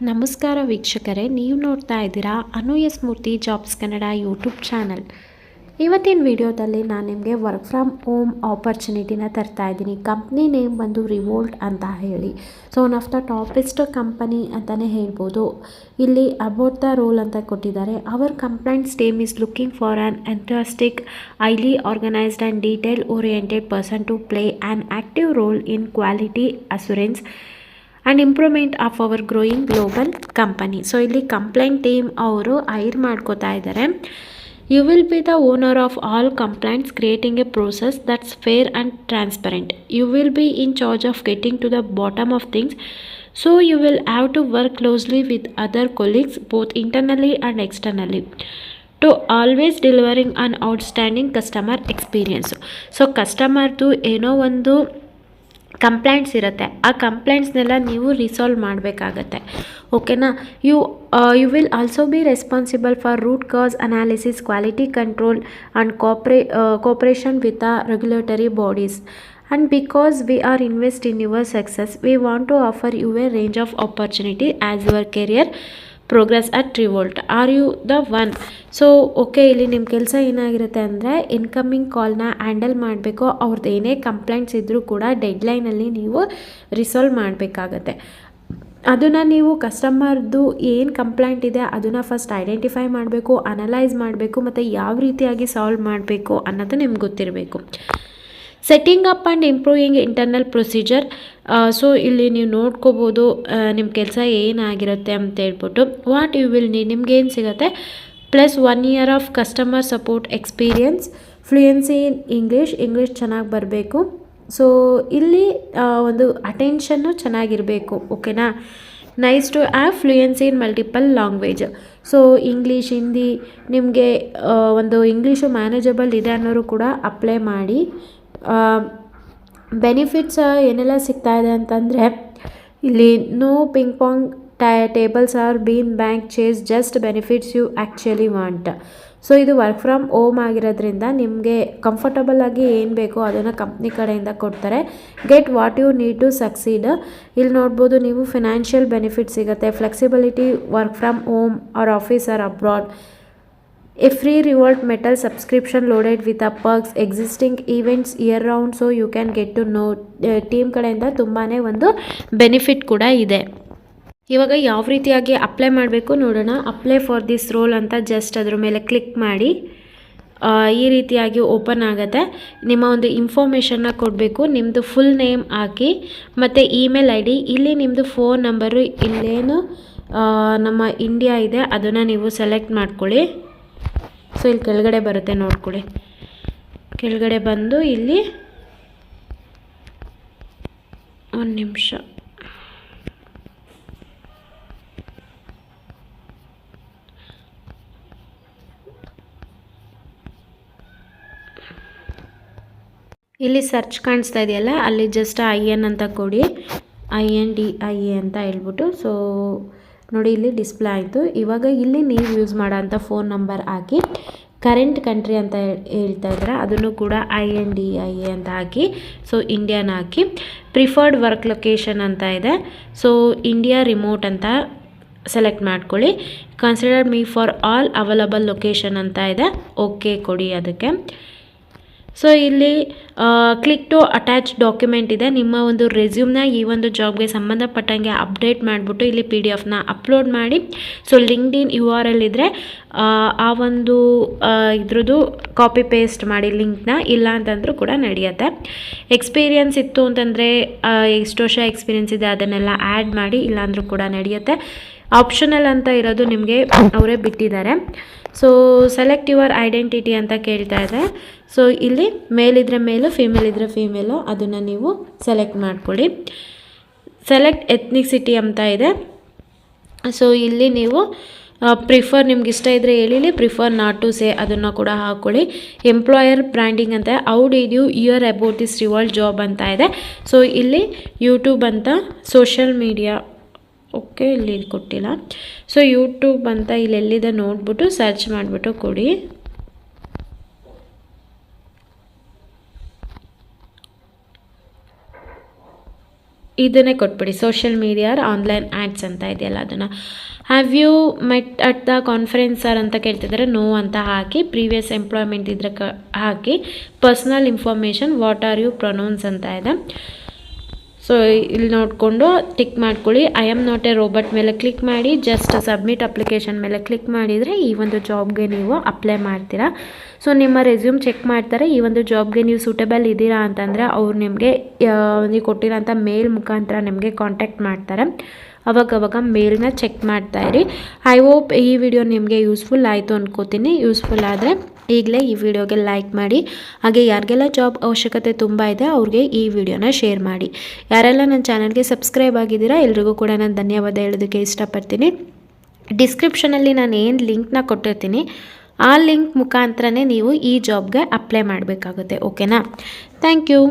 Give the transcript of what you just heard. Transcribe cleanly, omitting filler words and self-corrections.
ನಮಸ್ಕಾರ ವೀಕ್ಷಕರೇ, ನೀವು ನೋಡ್ತಾ ಇದ್ದೀರಾ ಅನುಯ ಸ್ಮೂರ್ತಿ ಜಾಬ್ಸ್ ಕನ್ನಡ ಯೂಟ್ಯೂಬ್ ಚಾನಲ್. ಇವತ್ತಿನ ವಿಡಿಯೋದಲ್ಲಿ ನಾನು ನಿಮಗೆ ವರ್ಕ್ ಫ್ರಮ್ ಹೋಮ್ ಆಪರ್ಚುನಿಟಿನ ತರ್ತಾ ಇದ್ದೀನಿ. ಕಂಪ್ನಿ ನೇಮ್ ಬಂದು ರಿವೋಲ್ಟ್ ಅಂತ ಹೇಳಿ. So one of the toppest company ಅಂತಲೇ ಹೇಳ್ಬೋದು. ಇಲ್ಲಿ ಅಬೌಟ್ ದ ರೋಲ್ ಅಂತ ಕೊಟ್ಟಿದ್ದಾರೆ. Our complaints team is looking for an enthusiastic, highly organised and detail oriented person to play an active role in quality assurance and improvement of our growing global company. So ಇಲ್ಲಿ complaint team ಅವರು hire ಮಾಡ್ಕೋತಾ ಇದ್ದಾರೆ. You will be the owner of all complaints, creating a process that's fair and transparent. You will be in charge of getting to the bottom of things. So you will have to work closely with other colleagues both internally and externally to always delivering an outstanding customer experience. So ಕಸ್ಟಮರ್ದು ಏನೋ ಒಂದು complaints ಇರುತ್ತೆ, ಆ ಕಂಪ್ಲೇಂಟ್ಸ್ನೆಲ್ಲ ನೀವು resolve ಮಾಡಬೇಕಾಗತ್ತೆ. ಓಕೆನಾ. You will also be responsible for root cause analysis, quality control and cooperation with the regulatory bodies. And because we are invest in your success, we want to offer you a range of opportunity as your career progress at Revolt. Are you the one? So okay, ಇಲ್ಲಿ ನಿಮ್ಮ ಕೆಲಸ ಏನಾಗಿರುತ್ತೆ ಅಂದರೆ incoming ಕಾಲ್ನ handle ಮಾಡಬೇಕು. ಅವ್ರದ್ದು ಏನೇ complaints ಇದ್ದರೂ ಕೂಡ ಡೆಡ್ಲೈನಲ್ಲಿ ನೀವು ರಿಸಾಲ್ವ್ ಮಾಡಬೇಕಾಗತ್ತೆ. ಅದನ್ನು ನೀವು ಕಸ್ಟಮರ್ದು ಏನು ಕಂಪ್ಲೇಂಟ್ ಇದೆ ಅದನ್ನು ಫಸ್ಟ್ ಐಡೆಂಟಿಫೈ ಮಾಡಬೇಕು, ಅನಲೈಸ್ ಮಾಡಬೇಕು, ಮತ್ತು ಯಾವ ರೀತಿಯಾಗಿ ಸಾಲ್ವ್ ಮಾಡಬೇಕು ಅನ್ನೋದು ನಿಮ್ಗೆ ಗೊತ್ತಿರಬೇಕು. Setting up and improving internal procedure. So ಇಲ್ಲಿ ನೀವು ನೋಡ್ಕೋಬೋದು ನಿಮ್ಮ ಕೆಲಸ ಏನಾಗಿರುತ್ತೆ ಅಂತ ಹೇಳ್ಬಿಟ್ಟು. ವಾಟ್ ಯು ವಿಲ್ ನೀಡ್, ನಿಮ್ಗೇನು ಸಿಗುತ್ತೆ, plus 1 year of customer support experience, fluency in English ಚೆನ್ನಾಗಿ ಬರಬೇಕು. ಸೊ ಇಲ್ಲಿ ಒಂದು ಅಟೆನ್ಷನ್ನು ಚೆನ್ನಾಗಿರಬೇಕು. ಓಕೆನಾ. Nice to have fluency in multiple language. So English, Hindi, ನಿಮಗೆ ಒಂದು ಇಂಗ್ಲೀಷು ಮ್ಯಾನೇಜಬಲ್ ಇದೆ ಅನ್ನೋರು ಕೂಡ ಅಪ್ಲೈ ಮಾಡಿ. ಬೆನಿಫಿಟ್ಸ್ ಏನೆಲ್ಲ ಸಿಗ್ತಾ ಇದೆ ಅಂತಂದರೆ ಇಲ್ಲಿ no ping pong tables or bean bag ಚೇಸ್, just benefits you actually want. So ಇದು ವರ್ಕ್ ಫ್ರಮ್ ಹೋಮ್ ಆಗಿರೋದ್ರಿಂದ ನಿಮಗೆ ಕಂಫರ್ಟಬಲ್ ಆಗಿ ಏನು ಬೇಕೋ ಅದನ್ನು ಕಂಪ್ನಿ ಕಡೆಯಿಂದ ಕೊಡ್ತಾರೆ. Get what you need to succeed. ಇಲ್ಲಿ ನೋಡ್ಬೋದು ನೀವು ಫಿನಾನ್ಷಿಯಲ್ ಬೆನಿಫಿಟ್ ಸಿಗುತ್ತೆ, flexibility, work from home or office or abroad, a free Revolt metal subscription loaded with a perks, existing events year round. So you can get to know. Team ಕಡೆಯಿಂದ ತುಂಬಾ ಒಂದು benefit ಕೂಡ ಇದೆ. ಇವಾಗ ಯಾವ ರೀತಿಯಾಗಿ apply ಮಾಡಬೇಕು ನೋಡೋಣ. ಅಪ್ಲೈ ಫಾರ್ ದಿಸ್ ರೋಲ್ ಅಂತ ಜಸ್ಟ್ ಅದ್ರ ಮೇಲೆ ಕ್ಲಿಕ್ ಮಾಡಿ ಈ ರೀತಿಯಾಗಿ ಓಪನ್ ಆಗುತ್ತೆ. ನಿಮ್ಮ ಒಂದು ಇನ್ಫಾರ್ಮೇಷನ್ನ ಕೊಡಬೇಕು, ನಿಮ್ಮದು ಫುಲ್ ನೇಮ್ ಹಾಕಿ ಮತ್ತು ಇಮೇಲ್ ಐ ಡಿ. ಇಲ್ಲಿ ನಿಮ್ಮದು ಫೋನ್ ನಂಬರು, ಇಲ್ಲೇನು ನಮ್ಮ ಇಂಡಿಯಾ ಇದೆ ಅದನ್ನು ನೀವು ಸೆಲೆಕ್ಟ್ ಮಾಡ್ಕೊಳ್ಳಿ. ಸೊ ಇಲ್ಲಿ ಕೆಳಗಡೆ ಬರುತ್ತೆ ನೋಡ್ಕೊಳ್ಳಿ. ಕೆಳಗಡೆ ಬಂದು ಇಲ್ಲಿ ಒಂದು ನಿಮಿಷ, ಇಲ್ಲಿ ಸರ್ಚ್ ಕಾಣಿಸ್ತಾ ಇದೆಯಲ್ಲ, ಅಲ್ಲಿ ಜಸ್ಟ್ IN ಅಂತ ಕೊಡಿ, INDIA ಅಂತ ಹೇಳ್ಬಿಟ್ಟು. ಸೊ ನೋಡಿ ಇಲ್ಲಿ ಡಿಸ್ಪ್ಲೇ ಆಯಿತು. ಇವಾಗ ಇಲ್ಲಿ ನೀವು ಯೂಸ್ ಮಾಡೋಂಥ ಫೋನ್ ನಂಬರ್ ಹಾಕಿ, ಕರೆಂಟ್ ಕಂಟ್ರಿ ಅಂತ ಹೇಳ್ತಾ ಇದ್ರೆ ಅದನ್ನು ಕೂಡ INDIA ಅಂತ ಹಾಕಿ. ಸೊ ಇಂಡಿಯಾನ ಹಾಕಿ. ಪ್ರಿಫರ್ಡ್ ವರ್ಕ್ ಲೊಕೇಶನ್ ಅಂತ ಇದೆ, ಸೊ ಇಂಡಿಯಾ ರಿಮೋಟ್ ಅಂತ ಸೆಲೆಕ್ಟ್ ಮಾಡ್ಕೊಳ್ಳಿ. Consider me for all available location ಅಂತ ಇದೆ, ಓಕೆ ಕೊಡಿ ಅದಕ್ಕೆ. ಸೊ ಇಲ್ಲಿ ಕ್ಲಿಕ್ ಟು ಅಟ್ಯಾಚ್ ಡಾಕ್ಯುಮೆಂಟ್ ಇದೆ. ನಿಮ್ಮ ಒಂದು ರೆಸ್ಯೂಮ್ನ ಈ ಒಂದು ಜಾಬ್ಗೆ ಸಂಬಂಧಪಟ್ಟಂಗೆ ಅಪ್ಡೇಟ್ ಮಾಡಿಬಿಟ್ಟು ಇಲ್ಲಿ PDF ಅಪ್ಲೋಡ್ ಮಾಡಿ. ಸೊ ಲಿಂಕ್ಡ್ಇನ್ URL ಇದ್ದರೆ ಆ ಒಂದು ಇದ್ರದ್ದು ಕಾಪಿ ಪೇಸ್ಟ್ ಮಾಡಿ ಲಿಂಕ್ನ, ಇಲ್ಲ ಅಂತಂದ್ರೂ ಕೂಡ ನಡೆಯುತ್ತೆ. ಎಕ್ಸ್ಪೀರಿಯನ್ಸ್ ಇತ್ತು ಅಂತಂದರೆ ಎಷ್ಟು ವರ್ಷ ಎಕ್ಸ್ಪೀರಿಯನ್ಸ್ ಇದೆ ಅದನ್ನೆಲ್ಲ ಆ್ಯಡ್ ಮಾಡಿ, ಇಲ್ಲಾಂದ್ರೂ ಕೂಡ ನಡೆಯುತ್ತೆ. ಆಪ್ಷನಲ್ ಅಂತ ಇರೋದು ನಿಮಗೆ ಅವರೇ ಬಿಟ್ಟಿದ್ದಾರೆ. ಸೊ ಸೆಲೆಕ್ಟ್ ಯುವರ್ ಐಡೆಂಟಿಟಿ ಅಂತ ಕೇಳ್ತಾ ಇದೆ. ಸೊ ಇಲ್ಲಿ ಮೇಲ್ ಇದ್ದರೆ ಮೇಲು, ಫೀಮೇಲ್ ಇದ್ದರೆ ಫೀಮೇಲು, ಅದನ್ನು ನೀವು ಸೆಲೆಕ್ಟ್ ಮಾಡ್ಕೊಳ್ಳಿ. ಸೆಲೆಕ್ಟ್ ಎತ್ನಿಸಿಟಿ ಅಂತ ಇದೆ. ಸೊ ಇಲ್ಲಿ ನೀವು ಪ್ರಿಫರ್, ನಿಮ್ಗೆ ಇಷ್ಟ ಇದ್ದರೆ ಹೇಳಿ, ಪ್ರಿಫರ್ ನಾಟ್ ಟು ಸೇ ಅದನ್ನು ಕೂಡ ಹಾಕ್ಕೊಳ್ಳಿ. ಎಂಪ್ಲಾಯರ್ ಬ್ರ್ಯಾಂಡಿಂಗ್ ಅಂತ, how did you hear about this Revolt job ಅಂತ ಇದೆ. ಸೊ ಇಲ್ಲಿ ಯೂಟ್ಯೂಬ್ ಅಂತ, ಸೋಷಿಯಲ್ ಮೀಡಿಯಾ, ಓಕೆ ಇಲ್ಲಿ ಕೊಟ್ಟಿಲ್ಲ. ಸೊ ಯೂಟ್ಯೂಬ್ ಅಂತ ಇಲ್ಲೆಲ್ಲಿದೆ ನೋಡ್ಬಿಟ್ಟು ಸರ್ಚ್ ಮಾಡಿಬಿಟ್ಟು ಕೊಡಿ. ಇದನ್ನೇ ಕೊಟ್ಬಿಡಿ, ಸೋಷಿಯಲ್ ಮೀಡಿಯಾ ಆನ್ಲೈನ್ ಆ್ಯಡ್ಸ್ ಅಂತ ಇದೆಯಲ್ಲ ಅದನ್ನು. Have you met at the conference ಅಂತ ಕೇಳ್ತಿದ್ದಾರೆ, ನೋ ಅಂತ ಹಾಕಿ. ಪ್ರೀವಿಯಸ್ ಎಂಪ್ಲಾಯ್ಮೆಂಟ್ ಇದ್ರೆ ಹಾಕಿ. Personal information, what are you pronouns ಅಂತ ಇದೆ. ಸೊ ಇಲ್ಲಿ ನೋಡಿಕೊಂಡು ಟಿಕ್ ಮಾಡ್ಕೊಳ್ಳಿ. I am not a robot ಮೇಲೆ ಕ್ಲಿಕ್ ಮಾಡಿ. ಜಸ್ಟ್ ಸಬ್ಮಿಟ್ ಅಪ್ಲಿಕೇಶನ್ ಮೇಲೆ ಕ್ಲಿಕ್ ಮಾಡಿದರೆ ಈ ಒಂದು ಜಾಬ್ಗೆ ನೀವು ಅಪ್ಲೈ ಮಾಡ್ತೀರಾ. ಸೊ ನಿಮ್ಮ ರೆಸ್ಯೂಮ್ ಚೆಕ್ ಮಾಡ್ತಾರೆ. ಈ ಒಂದು ಜಾಬ್ಗೆ ನೀವು ಸೂಟೇಬಲ್ ಇದ್ದೀರಾ ಅಂತಂದರೆ ಅವ್ರು ನಿಮಗೆ ನೀವು ಕೊಟ್ಟಿರೋಂಥ ಮೇಲ್ ಮುಖಾಂತರ ನಿಮಗೆ ಕಾಂಟ್ಯಾಕ್ಟ್ ಮಾಡ್ತಾರೆ. ಅವಾಗವಾಗ ಮೇಲ್ನ ಚೆಕ್ ಮಾಡ್ತಾಯಿರಿ. ಐ ಹೋಪ್ ಈ ವಿಡಿಯೋ ನಿಮಗೆ ಯೂಸ್ಫುಲ್ ಆಯಿತು ಅಂದ್ಕೋತೀನಿ. ಯೂಸ್ಫುಲ್ ಆದರೆ ಈಗಲೇ ಈ ವಿಡಿಯೋಗೆ ಲೈಕ್ ಮಾಡಿ. ಹಾಗೆ ಯಾರಿಗೆಲ್ಲ ಜಾಬ್ ಅವಶ್ಯಕತೆ ತುಂಬ ಇದೆ ಅವ್ರಿಗೆ ಈ ವಿಡಿಯೋನ ಶೇರ್ ಮಾಡಿ. ಯಾರೆಲ್ಲ ನನ್ನ ಚಾನಲ್ಗೆ ಸಬ್ಸ್ಕ್ರೈಬ್ ಆಗಿದ್ದೀರಾ ಎಲ್ರಿಗೂ ಕೂಡ ನಾನು ಧನ್ಯವಾದ ಹೇಳೋದಕ್ಕೆ ಇಷ್ಟಪಡ್ತೀನಿ. ಡಿಸ್ಕ್ರಿಪ್ಷನಲ್ಲಿ ನಾನು ಏನು ಲಿಂಕ್ನ ಕೊಟ್ಟಿರ್ತೀನಿ ಆ ಲಿಂಕ್ ಮುಖಾಂತರನೇ ನೀವು ಈ ಜಾಬ್ಗೆ ಅಪ್ಲೈ ಮಾಡಬೇಕಾಗುತ್ತೆ. ಓಕೆನಾ? Thank you.